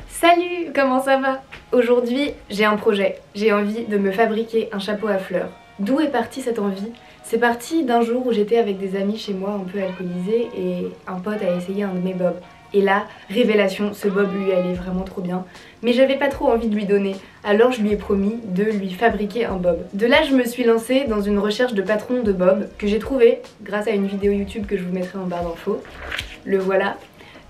Salut, comment ça va? Aujourd'hui, j'ai un projet. J'ai envie de me fabriquer un chapeau à fleurs. D'où est partie cette envie? C'est parti d'un jour où j'étais avec des amis chez moi un peu alcoolisés et un pote a essayé un de mes bobs. Et là, révélation, ce bob lui allait vraiment trop bien. Mais j'avais pas trop envie de lui donner, alors je lui ai promis de lui fabriquer un bob. De là, je me suis lancée dans une recherche de patron de bob que j'ai trouvé grâce à une vidéo YouTube que je vous mettrai en barre d'infos. Le voilà.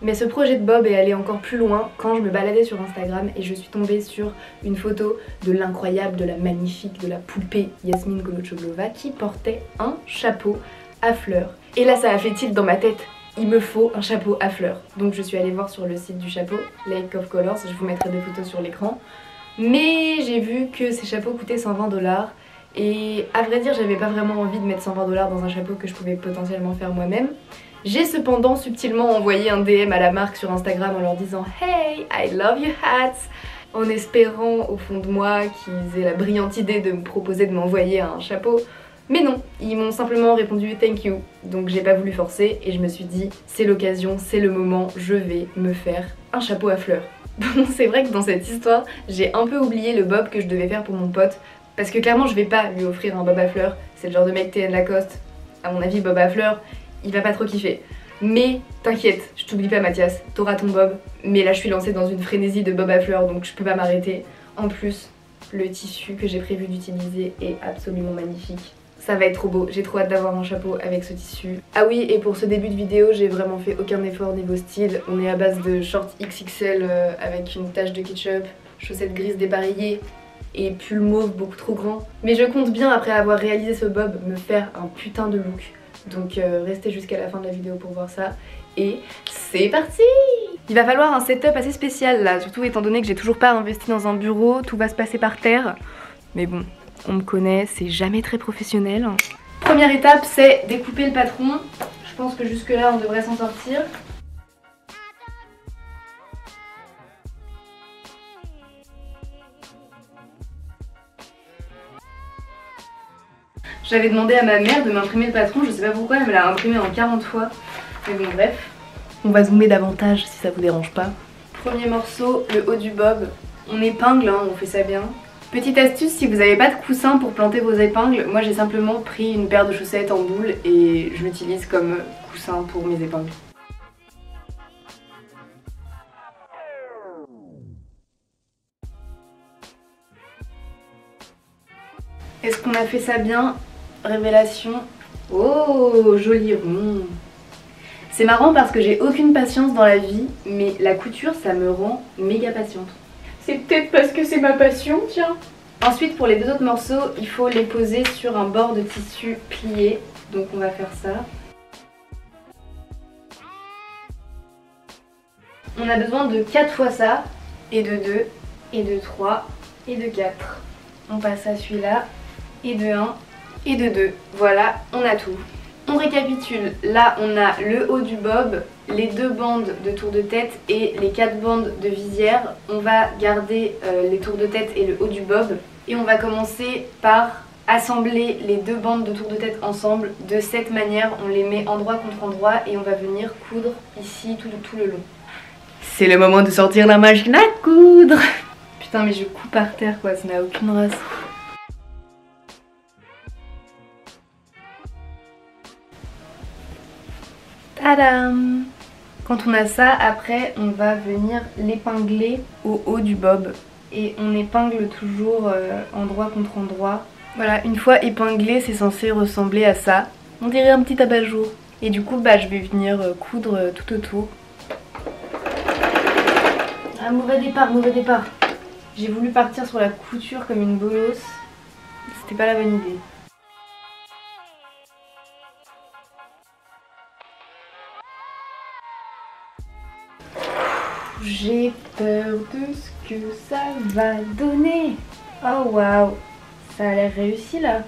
Mais ce projet de bob est allé encore plus loin quand je me baladais sur Instagram et je suis tombée sur une photo de l'incroyable, de la magnifique, de la poupée Yasmine Golochoglova qui portait un chapeau à fleurs. Et là ça a fait tilt dans ma tête, il me faut un chapeau à fleurs. Donc je suis allée voir sur le site du chapeau, Lake of Colors, je vous mettrai des photos sur l'écran. Mais j'ai vu que ces chapeaux coûtaient 120 $. Et à vrai dire j'avais pas vraiment envie de mettre 120 $ dans un chapeau que je pouvais potentiellement faire moi-même. J'ai cependant subtilement envoyé un DM à la marque sur Instagram en leur disant Hey, I love your hats, en espérant au fond de moi qu'ils aient la brillante idée de me proposer de m'envoyer un chapeau. Mais non, ils m'ont simplement répondu thank you. Donc j'ai pas voulu forcer et je me suis dit c'est l'occasion, c'est le moment, je vais me faire un chapeau à fleurs. Bon, c'est vrai que dans cette histoire, j'ai un peu oublié le bob que je devais faire pour mon pote parce que clairement je vais pas lui offrir un bob à fleurs, c'est le genre de mec TN Lacoste. À mon avis, bob à fleurs, il va pas trop kiffer. Mais t'inquiète, je t'oublie pas Mathias, t'auras ton bob. Mais là je suis lancée dans une frénésie de bob à fleurs donc je peux pas m'arrêter. En plus, le tissu que j'ai prévu d'utiliser est absolument magnifique. Ça va être trop beau, j'ai trop hâte d'avoir un chapeau avec ce tissu. Ah oui, et pour ce début de vidéo, j'ai vraiment fait aucun effort niveau style. On est à base de shorts XXL avec une tache de ketchup, chaussettes grises dépareillées et pull mauve beaucoup trop grand. Mais je compte bien, après avoir réalisé ce bob, me faire un putain de look. Donc restez jusqu'à la fin de la vidéo pour voir ça. Et c'est parti! Il va falloir un setup assez spécial là, surtout étant donné que j'ai toujours pas investi dans un bureau, tout va se passer par terre. Mais bon, on me connaît, c'est jamais très professionnel. Première étape, c'est découper le patron. Je pense que jusque là on devrait s'en sortir. J'avais demandé à ma mère de m'imprimer le patron, je sais pas pourquoi, elle me l'a imprimé en 40 fois. Mais bon bref, on va zoomer davantage si ça vous dérange pas. Premier morceau, le haut du bob. On épingle, hein, on fait ça bien. Petite astuce, si vous n'avez pas de coussin pour planter vos épingles, moi j'ai simplement pris une paire de chaussettes en boule et je l'utilise comme coussin pour mes épingles. Est-ce qu'on a fait ça bien? Révélation. Oh, joli rond. C'est marrant parce que j'ai aucune patience dans la vie, mais la couture ça me rend méga patiente. C'est peut-être parce que c'est ma passion, tiens. Ensuite pour les deux autres morceaux, il faut les poser sur un bord de tissu plié. Donc on va faire ça. On a besoin de 4 fois ça, et de 2, et de 3, et de 4. On passe à celui-là, et de 1, et de 2. Voilà, on a tout. On récapitule, là on a le haut du bob, les 2 bandes de tour de tête et les 4 bandes de visière. On va garder les tours de tête et le haut du bob et on va commencer par assembler les 2 bandes de tour de tête ensemble. De cette manière, on les met endroit contre endroit et on va venir coudre ici tout le long. C'est le moment de sortir la machine à coudre. Putain mais je couds par terre quoi, ça n'a aucune race. Tadam! Quand on a ça, après on va venir l'épingler au haut du bob. Et on épingle toujours endroit contre endroit. Voilà, une fois épinglé, c'est censé ressembler à ça. On dirait un petit abat-jour. Et du coup, bah, je vais venir coudre tout autour. Ah, mauvais départ, mauvais départ. J'ai voulu partir sur la couture comme une bolosse. C'était pas la bonne idée. J'ai peur de ce que ça va donner. Oh waouh, ça a l'air réussi là.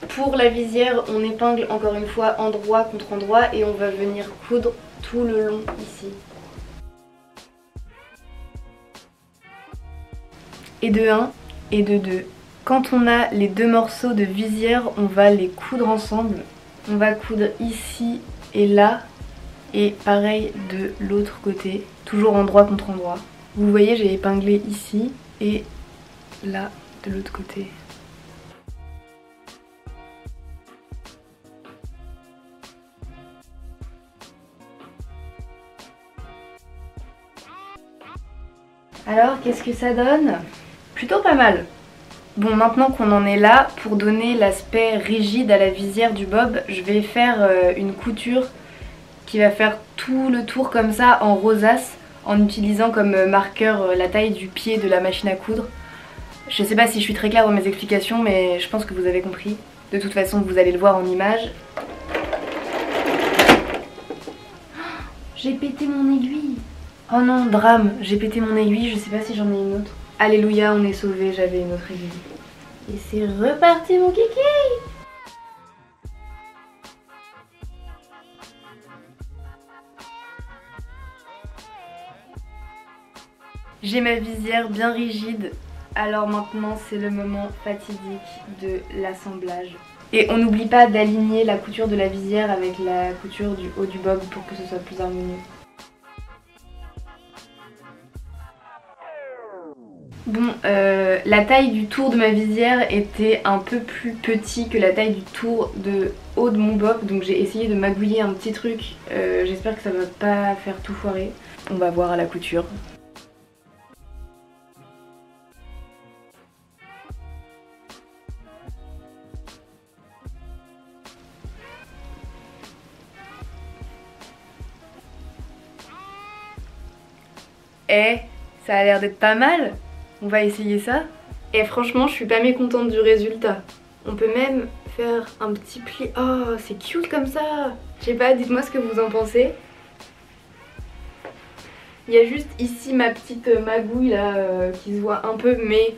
Pour la visière, on épingle encore une fois endroit contre endroit et on va venir coudre tout le long ici. Et de 1 et de 2. Quand on a les 2 morceaux de visière, on va les coudre ensemble. On va coudre ici et là. Et pareil de l'autre côté, toujours endroit contre endroit. Vous voyez, j'ai épinglé ici et là de l'autre côté. Alors, qu'est-ce que ça donne? Plutôt pas mal. Bon, maintenant qu'on en est là, pour donner l'aspect rigide à la visière du bob, je vais faire une couture qui va faire tout le tour comme ça en rosace, en utilisant comme marqueur la taille du pied de la machine à coudre. Je sais pas si je suis très claire dans mes explications, mais je pense que vous avez compris. De toute façon, vous allez le voir en image. J'ai pété mon aiguille. Oh non, drame, j'ai pété mon aiguille, je sais pas si j'en ai une autre. Alléluia, on est sauvés, j'avais une autre aiguille. Et c'est reparti mon kiki! J'ai ma visière bien rigide, alors maintenant c'est le moment fatidique de l'assemblage. Et on n'oublie pas d'aligner la couture de la visière avec la couture du haut du bob pour que ce soit plus harmonieux. Bon, la taille du tour de ma visière était un peu plus petit que la taille du tour de haut de mon bob, donc j'ai essayé de magouiller un petit truc. J'espère que ça va pas faire tout foirer. On va voir à la couture. Eh, ça a l'air d'être pas mal. On va essayer ça. Et franchement, je suis pas mécontente du résultat. On peut même faire un petit pli. Oh, c'est cute comme ça. Je sais pas, dites-moi ce que vous en pensez. Il y a juste ici ma petite magouille là qui se voit un peu, mais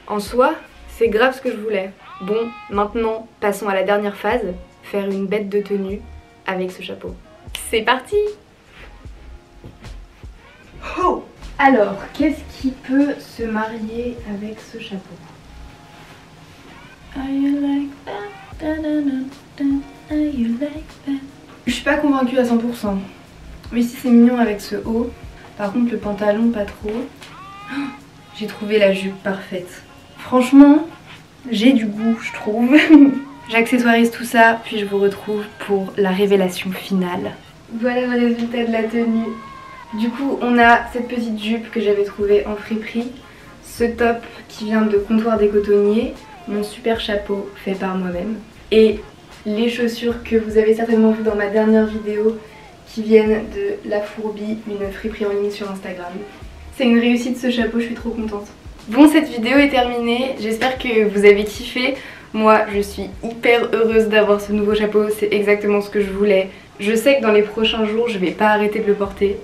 en soi, c'est grave ce que je voulais. Bon, maintenant, passons à la dernière phase, faire une bête de tenue avec ce chapeau. C'est parti! Oh! Alors, qu'est-ce qui peut se marier avec ce chapeau? Je suis pas convaincue à 100%. Mais si c'est mignon avec ce haut. Par contre, le pantalon, pas trop. Oh, j'ai trouvé la jupe parfaite. Franchement, j'ai du goût, je trouve. J'accessoirise tout ça, puis je vous retrouve pour la révélation finale. Voilà le résultat de la tenue. Du coup, on a cette petite jupe que j'avais trouvée en friperie, ce top qui vient de Comptoir des Cotonniers, mon super chapeau fait par moi-même, et les chaussures que vous avez certainement vues dans ma dernière vidéo qui viennent de La Fourbie, une friperie en ligne sur Instagram. C'est une réussite ce chapeau, je suis trop contente. Bon, cette vidéo est terminée, j'espère que vous avez kiffé. Moi, je suis hyper heureuse d'avoir ce nouveau chapeau, c'est exactement ce que je voulais. Je sais que dans les prochains jours, je vais pas arrêter de le porter.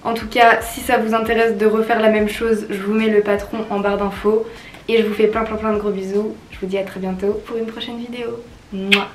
En tout cas, si ça vous intéresse de refaire la même chose, je vous mets le patron en barre d'infos. Et je vous fais plein de gros bisous. Je vous dis à très bientôt pour une prochaine vidéo. Mouah.